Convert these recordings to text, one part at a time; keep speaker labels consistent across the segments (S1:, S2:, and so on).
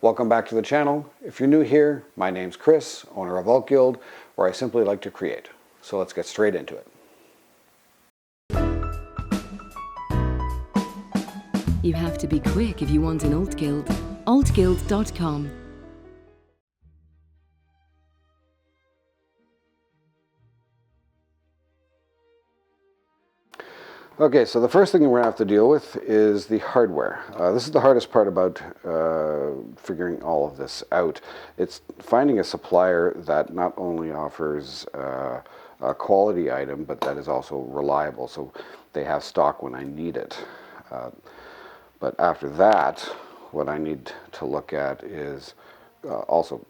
S1: Welcome back to the channel. If you're new here, my name's Chris, owner of altguild, where I simply like to create. So let's get straight into it.
S2: You have to be quick if you want an altguild. altguild.com.
S1: Okay, so the first thing we're going to have to deal with is the hardware. This is the hardest part about figuring all of this out. It's finding a supplier that not only offers a quality item, but that is also reliable, so they have stock when I need it. But after that, what I need to look at is also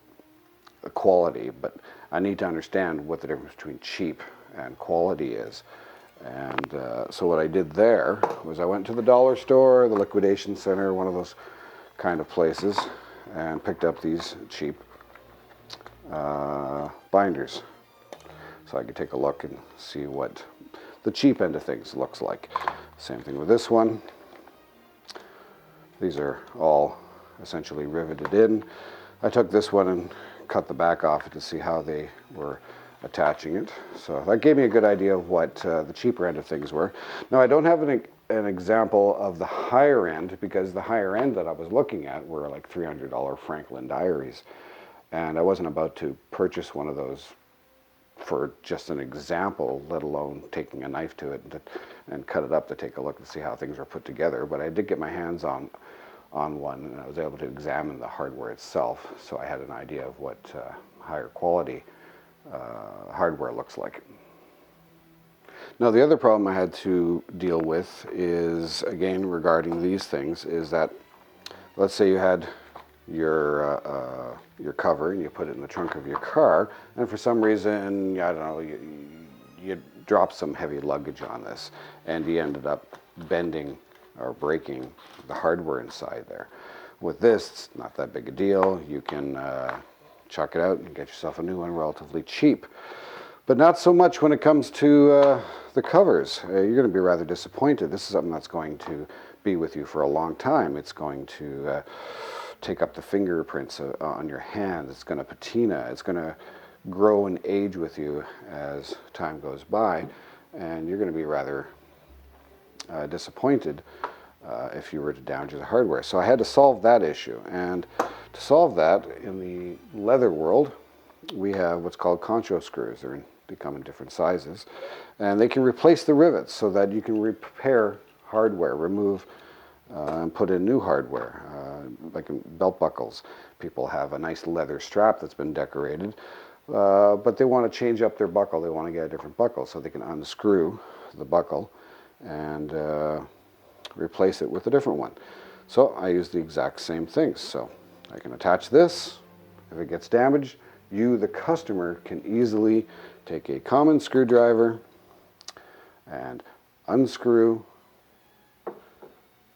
S1: quality, but I need to understand what the difference between cheap and quality is. And so what I did there was I went to the dollar store, the liquidation center, one of those kind of places, and picked up these cheap binders. So I could take a look and see what the cheap end of things looks like. Same thing with this one. These are all essentially riveted in. I took this one and cut the back off to see how they were attaching it. So that gave me a good idea of what the cheaper end of things were. Now I don't have an example of the higher end, because the higher end that I was looking at were like $300 Franklin diaries, and I wasn't about to purchase one of those for just an example, let alone taking a knife to it and cut it up to take a look and see how things are put together. But I did get my hands on one, and I was able to examine the hardware itself, so I had an idea of what higher quality hardware looks like. Now the other problem I had to deal with is, again regarding these things, is that let's say you had your cover and you put it in the trunk of your car, and for some reason, I don't know, you dropped some heavy luggage on this and you ended up bending or breaking the hardware inside there. With this, it's not that big a deal. You can chuck it out and get yourself a new one relatively cheap. But not so much when it comes to the covers. You're going to be rather disappointed. This is something that's going to be with you for a long time. It's going to take up the fingerprints on your hands. It's going to patina. It's going to grow and age with you as time goes by, and you're going to be rather disappointed if you were to damage the hardware. So I had to solve that issue, and to solve that, in the leather world, we have what's called concho screws. They come in different sizes, and they can replace the rivets so that you can repair hardware, remove and put in new hardware. Like in belt buckles, people have a nice leather strap that's been decorated, but they want to change up their buckle. They want to get a different buckle, so they can unscrew the buckle and replace it with a different one. So I use the exact same things. So I can attach this. If it gets damaged, you, the customer, can easily take a common screwdriver and unscrew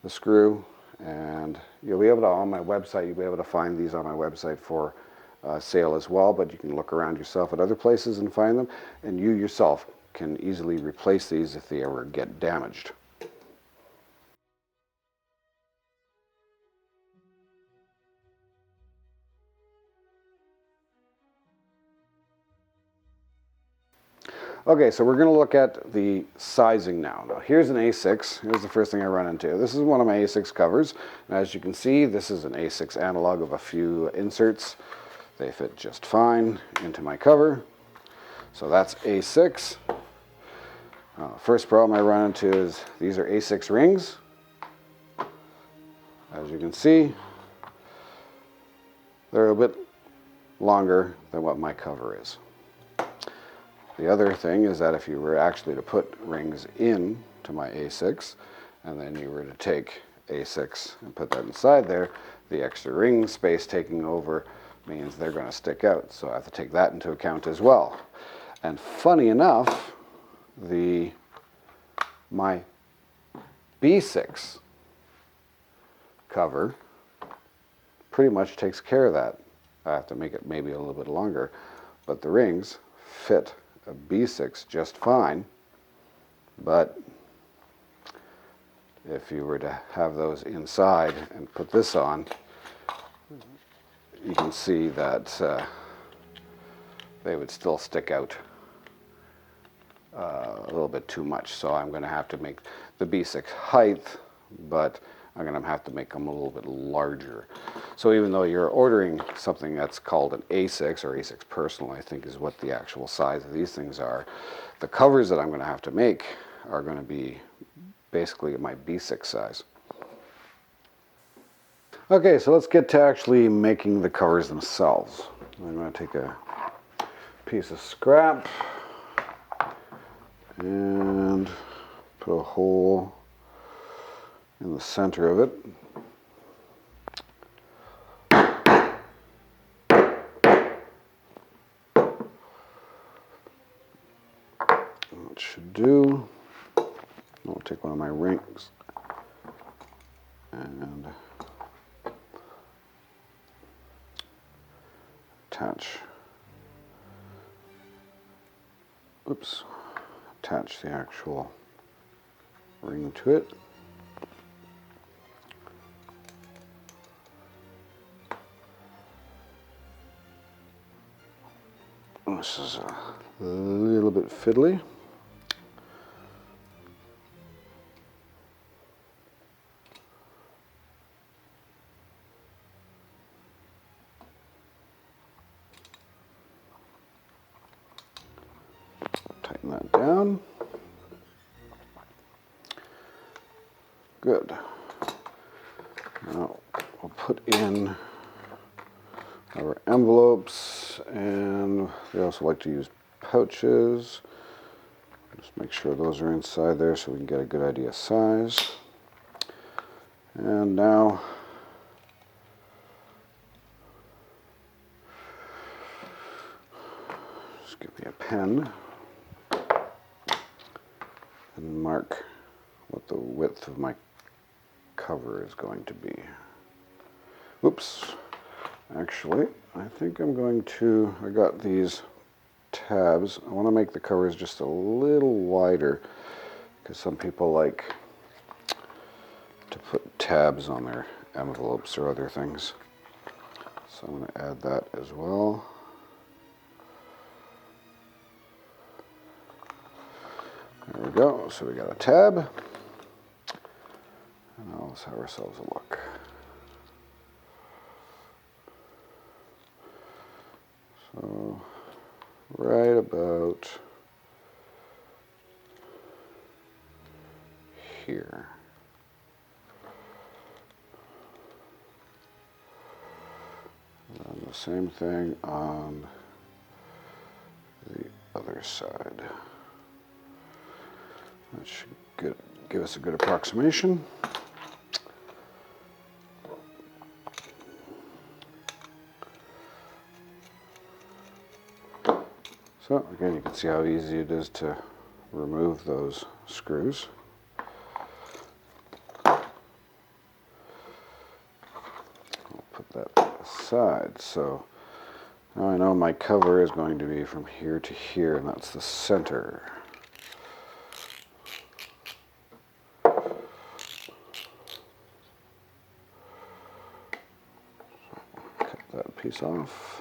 S1: the screw, and you'll be able to, on my website, you'll be able to find these on my website for sale as well, but you can look around yourself at other places and find them, and you yourself can easily replace these if they ever get damaged. Okay, so we're going to look at the sizing now. Now here's an A6. Here's the first thing I run into. This is one of my A6 covers. And as you can see, this is an A6 analog of a few inserts. They fit just fine into my cover. So that's A6. First problem I run into is these are A6 rings. As you can see, they're a bit longer than what my cover is. The other thing is that if you were actually to put rings in to my A6, and then you were to take A6 and put that inside there, the extra ring space taking over means they're going to stick out. So I have to take that into account as well. And funny enough, my B6 cover pretty much takes care of that. I have to make it maybe a little bit longer, but the rings fit a B6 just fine. But if you were to have those inside and put this on, you can see that they would still stick out a little bit too much. So I'm going to have to make the B6 height, but I'm going to have to make them a little bit larger. So even though you're ordering something that's called an A6 or A6 Personal, I think is what the actual size of these things are, the covers that I'm going to have to make are going to be basically my B6 size. Okay, so let's get to actually making the covers themselves. I'm going to take a piece of scrap and put a hole in the center of it. That should do. I'll take one of my rings and attach the actual ring to it. This is a little bit fiddly. Tighten that down. Good. Now we'll put in our envelopes, and we also like to use pouches. Just make sure those are inside there so we can get a good idea of size. And now just give me a pen and mark what the width of my cover is going to be. Oops. Actually, I think I'm going to, I got these tabs. I want to make the covers just a little wider because some people like to put tabs on their envelopes or other things. So I'm going to add that as well. There we go. So we got a tab. And now let's have ourselves a look. So right about here. And the same thing on the other side. That should give us a good approximation. So again, you can see how easy it is to remove those screws. I'll put that aside. So now I know my cover is going to be from here to here, and that's the center. Cut that piece off.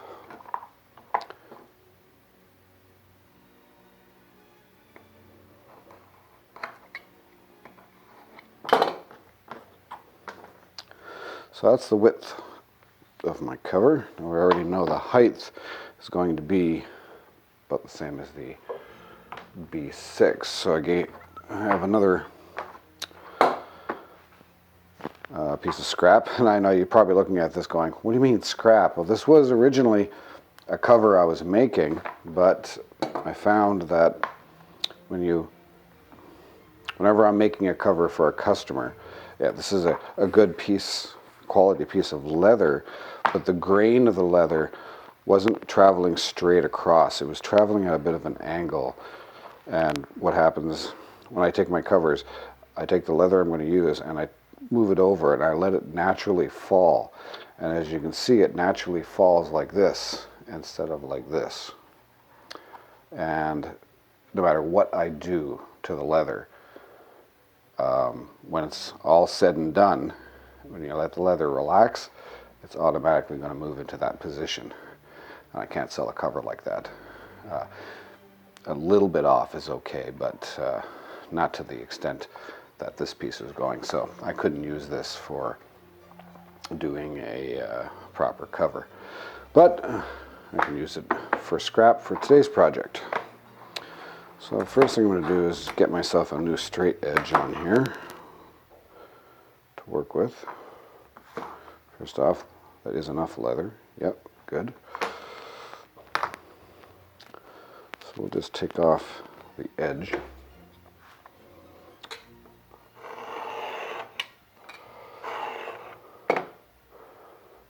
S1: So that's the width of my cover. Now we already know the height is going to be about the same as the B6. So I have another piece of scrap, and I know you're probably looking at this going, what do you mean scrap? Well, this was originally a cover I was making, but I found that whenever I'm making a cover for a customer, yeah, this is a good quality piece of leather, but the grain of the leather wasn't traveling straight across. It was traveling at a bit of an angle. And what happens when I take my covers, I take the leather I'm going to use and I move it over and I let it naturally fall. And as you can see, it naturally falls like this instead of like this. And no matter what I do to the leather, when it's all said and done, when you let the leather relax, it's automatically going to move into that position. And I can't sell a cover like that. A little bit off is okay, but not to the extent that this piece is going. So I couldn't use this for doing a proper cover. But I can use it for scrap for today's project. So the first thing I'm going to do is get myself a new straight edge on here to work with. First off, that is enough leather. Yep, good. So we'll just take off the edge.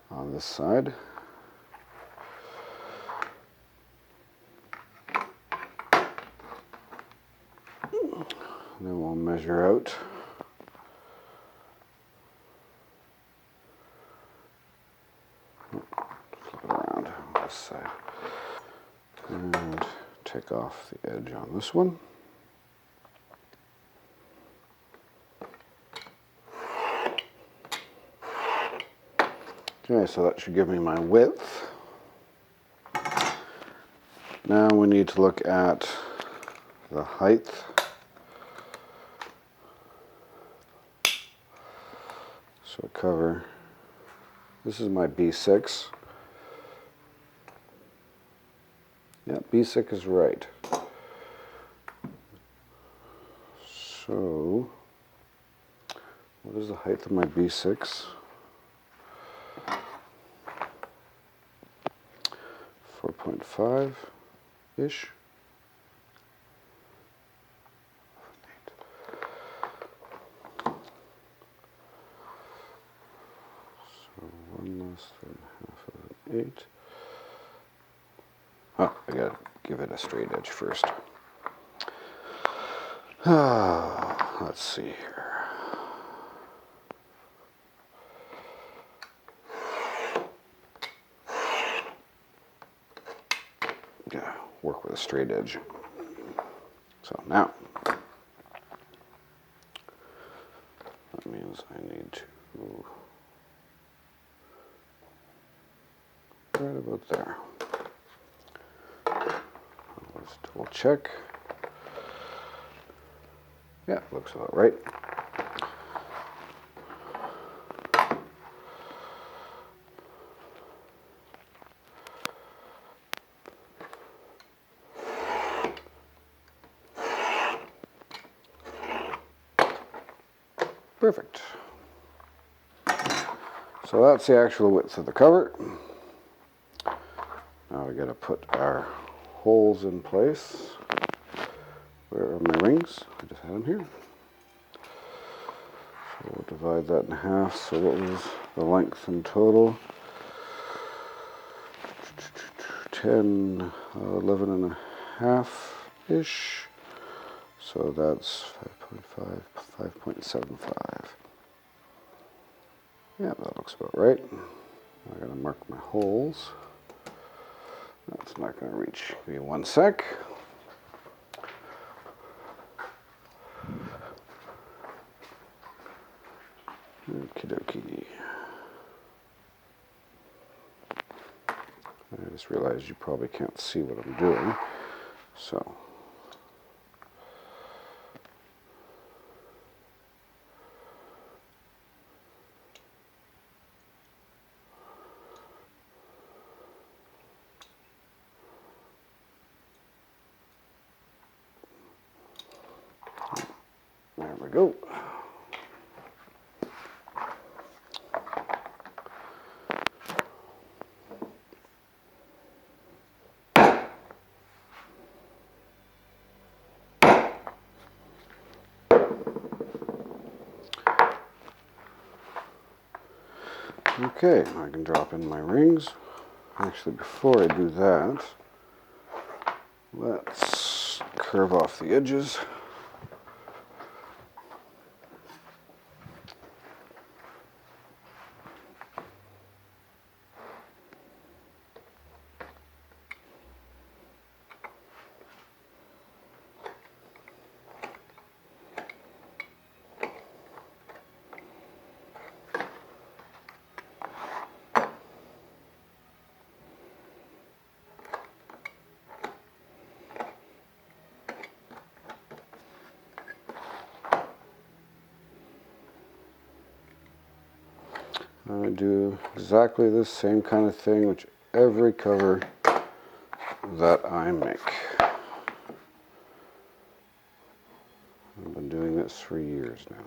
S1: On this side. And then we'll measure out flip it around on this side. And take off the edge on this one. Okay, so that should give me my width. Now we need to look at the height. So cover, this is my B6. Yeah, B6 is right. So, what is the height of my B6? 4.5-ish. So 1 less than half of an 8. Oh, I gotta give it a straight edge first. Let's see here. Yeah, work with a straight edge. So now, that means I need to right about there. Let's double check. Yeah, looks about right. Perfect. So that's the actual width of the cover. Now we got to put our holes in place. Where are my rings? I just had them here. So we'll divide that in half. So what was the length in total? 10, 11 and a half-ish. So that's 5.5, 5.75. Yeah, that looks about right. I gotta mark my holes. That's not gonna reach. Give me 1 sec. Okie dokie. I just realized you probably can't see what I'm doing. So. There we go. Okay, I can drop in my rings. Actually, before I do that, let's curve off the edges. do exactly the same kind of thing with every cover that I make. I've been doing this for years now.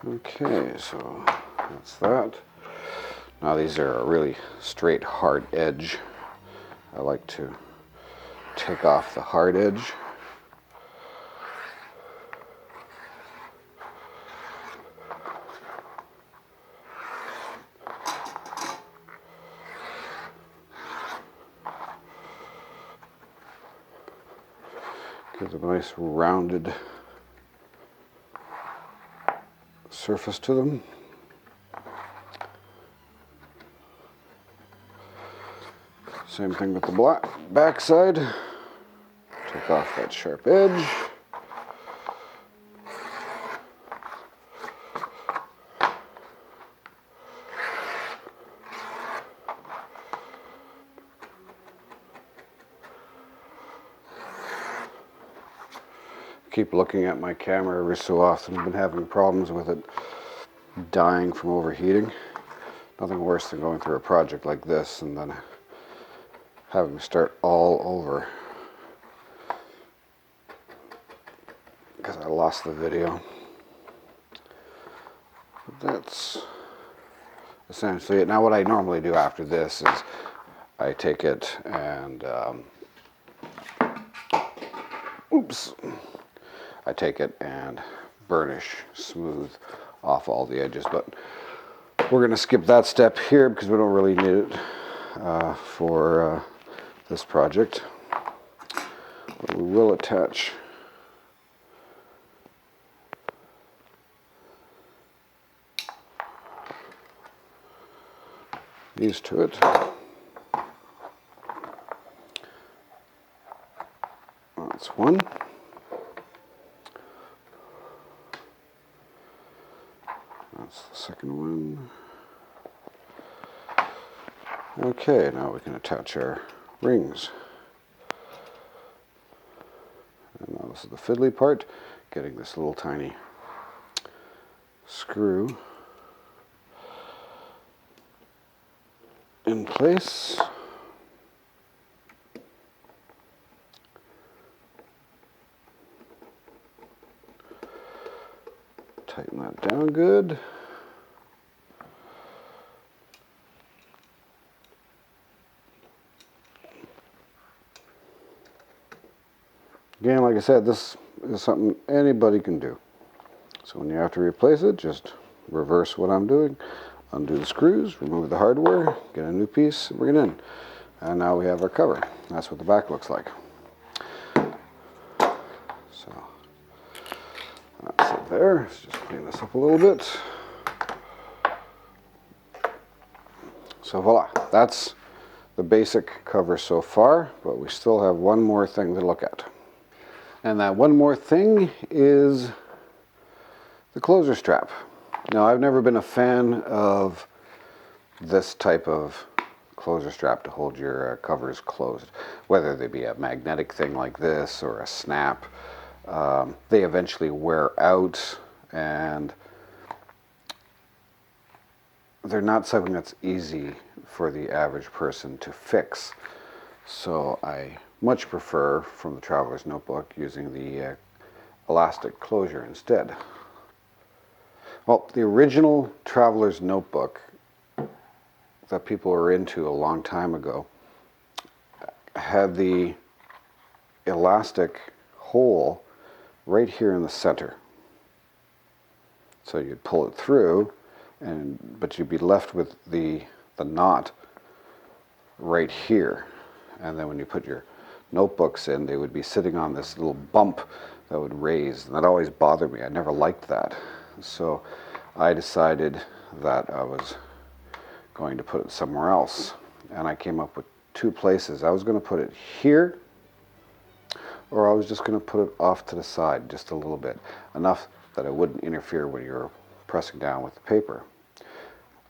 S1: Okay, so that's that. Now these are a really straight hard edge. I like to take off the hard edge. Gives a nice rounded surface to them. Same thing with the back side. Take off that sharp edge. Keep looking at my camera every so often. I've been having problems with it dying from overheating. Nothing worse than going through a project like this and then having to start all over because I lost the video. That's essentially it. Now what I normally do after this is I take it and I take it and burnish smooth off all the edges, but we're going to skip that step here because we don't really need it for this project. But we will attach these to it. That's one. That's the second one. Okay, now we can attach our rings. And now this is the fiddly part, getting this little tiny screw in place. Tighten that down good. Again, like I said, this is something anybody can do. So when you have to replace it, just reverse what I'm doing. Undo the screws, remove the hardware, get a new piece, bring it in. And now we have our cover. That's what the back looks like. So that's it there. Let's just clean this up a little bit. So voila, that's the basic cover so far, but we still have one more thing to look at. And that one more thing is the closer strap. Now, I've never been a fan of this type of closer strap to hold your covers closed, whether they be a magnetic thing like this or a snap. They eventually wear out and they're not something that's easy for the average person to fix. So I much prefer, from the Traveler's Notebook, using the elastic closure instead. Well, the original Traveler's Notebook that people were into a long time ago had the elastic hole right here in the center. So you'd pull it through, but you'd be left with the knot right here. And then when you put your notebooks in, they would be sitting on this little bump that would raise, and that always bothered me. I never liked that. So I decided that I was going to put it somewhere else, and I came up with two places. I was going to put it here, or I was just going to put it off to the side just a little bit, enough that it wouldn't interfere when you're pressing down with the paper.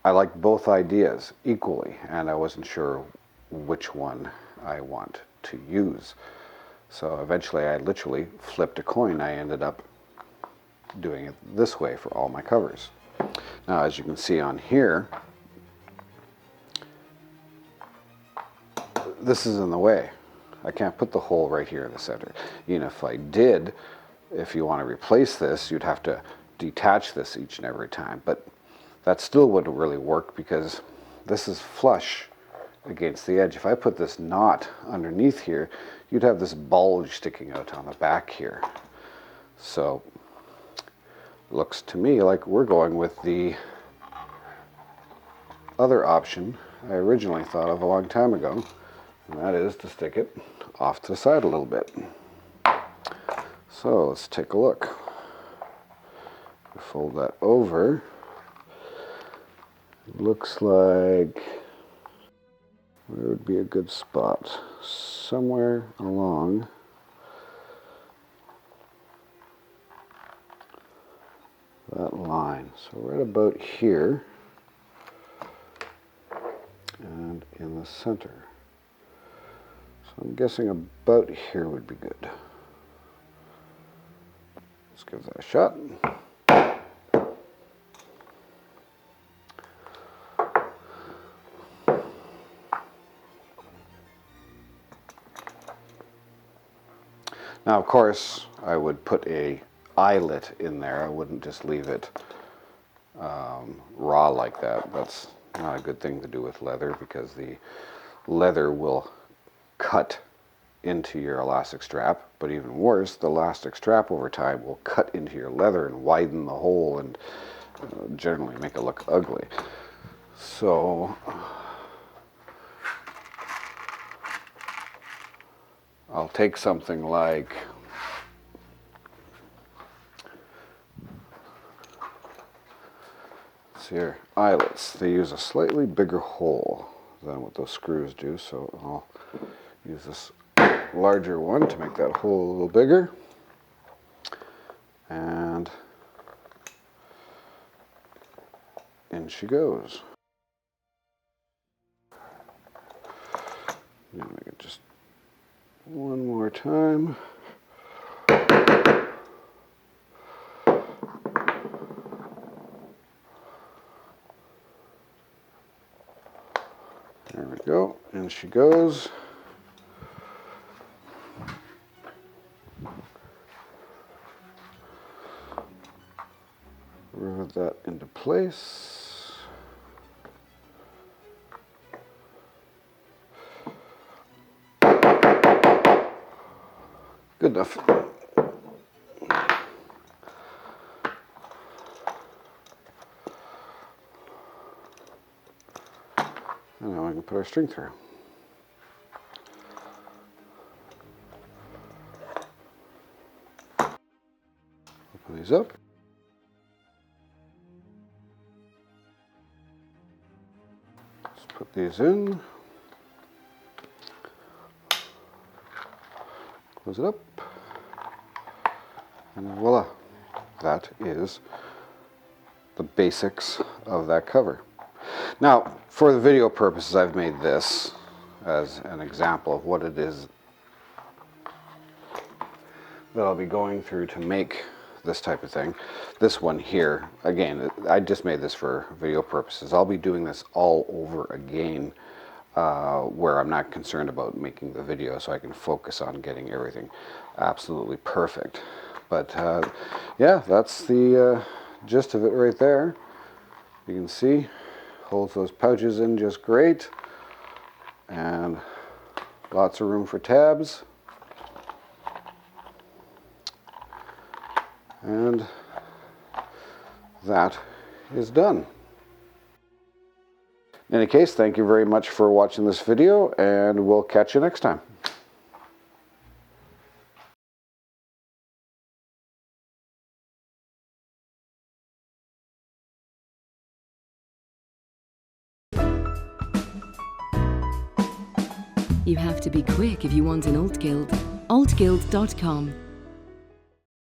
S1: I liked both ideas equally, and I wasn't sure which one I want to use. So eventually I literally flipped a coin. I ended up doing it this way for all my covers. Now, as you can see on here, this is in the way. I can't put the hole right here in the center. Even if I did, if you want to replace this, you'd have to detach this each and every time. But that still wouldn't really work because this is flush against the edge. If I put this knot underneath here, you'd have this bulge sticking out on the back here. So it looks to me like we're going with the other option I originally thought of a long time ago, and that is to stick it off to the side a little bit. So let's take a look. Fold that over. It looks like where would be a good spot? Somewhere along that line. So right about here and in the center. So I'm guessing about here would be good. Let's give that a shot. Now, of course, I would put a eyelet in there. I wouldn't just leave it raw like that. That's not a good thing to do with leather because the leather will cut into your elastic strap. But even worse, the elastic strap over time will cut into your leather and widen the hole and generally make it look ugly. So I'll take something like here, eyelets. They use a slightly bigger hole than what those screws do, so I'll use this larger one to make that hole a little bigger. And in she goes. Make it just one more time. There we go, and she goes. Rivet that into place. Good enough. And now I can put our string through. Open these up. Let's put these in. Close it up. And voila. That is the basics of that cover. Now, for the video purposes, I've made this as an example of what it is that I'll be going through to make this type of thing. This one here, again, I just made this for video purposes. I'll be doing this all over again where I'm not concerned about making the video, so I can focus on getting everything absolutely perfect. But yeah, that's the gist of it right there. You can see holds those pouches in just great, and lots of room for tabs. And that is done. In any case, thank you very much for watching this video, and we'll catch you next time.
S2: You have to be quick if you want an alt guild. altguild.com